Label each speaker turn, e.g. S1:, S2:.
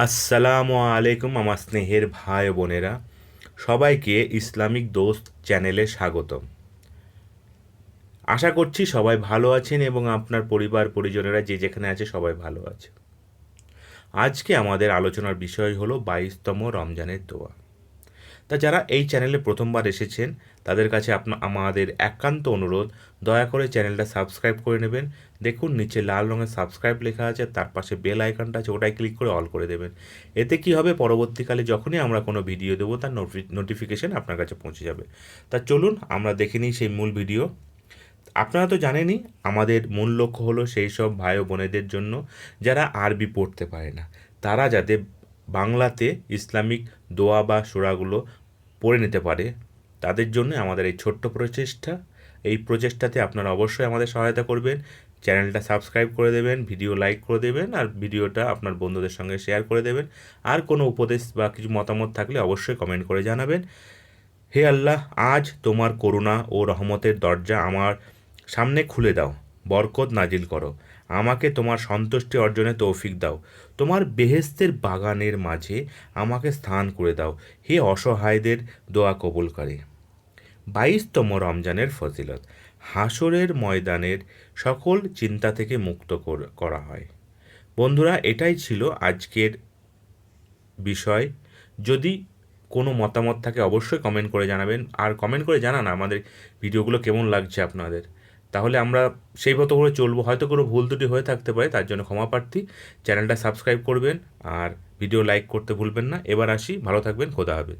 S1: আসসালামু আলাইকুম আমার স্নেহের ভাই ও বোনেরা, সবাইকে ইসলামিক দোস্ত চ্যানেলে স্বাগতম। আশা করছি সবাই ভালো আছেন এবং আপনার পরিবার পরিজনেরা যে যেখানে আছে সবাই ভালো আছে। আজকে আমাদের আলোচনার বিষয় হলো 22তম রমজানের দোয়া। তা যারা এই চ্যানেলে প্রথমবার এসেছেন তাদের কাছে আমাদের একান্ত অনুরোধ, দয়া করে চ্যানেলটা সাবস্ক্রাইব করে নেবেন। দেখুন নিচে লাল রঙের সাবস্ক্রাইব লেখা আছে, তার পাশে বেল আইকনটা আছে, ওটাই ক্লিক করে অল করে দেবেন। এতে কি হবে, পরবর্তীকালে যখনই আমরা কোনো ভিডিও দেবো তার নোটিফিকেশন আপনার কাছে পৌঁছে যাবে। তা চলুন আমরা দেখে নিই সেই মূল ভিডিও। আপনারা তো জানেনই, আমাদের মূল লক্ষ্য হলো সেই সব ভাই ও বোনেদের জন্য যারা আরবি পড়তে পারে না, তারা যাতে বাংলাতে ইসলামিক দোয়া বা সূরাগুলো পড়ে নিতে পারে, তাদের জন্য আমাদের এই ছোট্ট প্রচেষ্টা। এই প্রচেষ্টাতে আপনারা অবশ্যই আমাদের সহায়তা করবেন। চ্যানেলটা সাবস্ক্রাইব করে দেবেন, ভিডিও লাইক করে দেবেন, আর ভিডিওটা আপনার বন্ধুদের সঙ্গে শেয়ার করে দেবেন। আর কোনো উপদেশ বা কিছু মতামত থাকলে অবশ্যই কমেন্ট করে জানাবেন। হে আল্লাহ, আজ তোমার করুণা ও রহমতের দরজা আমার সামনে খুলে দাও, বরকত নাজিল করো, আমাকে তোমার সন্তুষ্টি অর্জনে তৌফিক দাও, তোমার বেহেস্তের বাগানের মাঝে আমাকে স্থান করে দাও, হে অসহায়দের দোয়া কবুল করে। 22তম রমজানের ফজিলত। হাসরের ময়দানের সকল চিন্তা থেকে মুক্ত করা হয়। বন্ধুরা, এটাই ছিল আজকের বিষয়। যদি কোনো মতামত থাকে অবশ্যই কমেন্ট করে জানাবেন, আর কমেন্ট করে জানান আমাদের ভিডিওগুলো কেমন লাগছে আপনাদের। তাহলে আমরা সেই মতো করে চলবো। হয়তো কোনো ভুল ত্রুটি হয়ে থাকতে পারে, তার জন্য ক্ষমা প্রার্থী। চ্যানেলটা সাবস্ক্রাইব করবেন আর ভিডিও লাইক করতে ভুলবেন না। এবার আসি, ভালো থাকবেন, খোদা হাফেজ।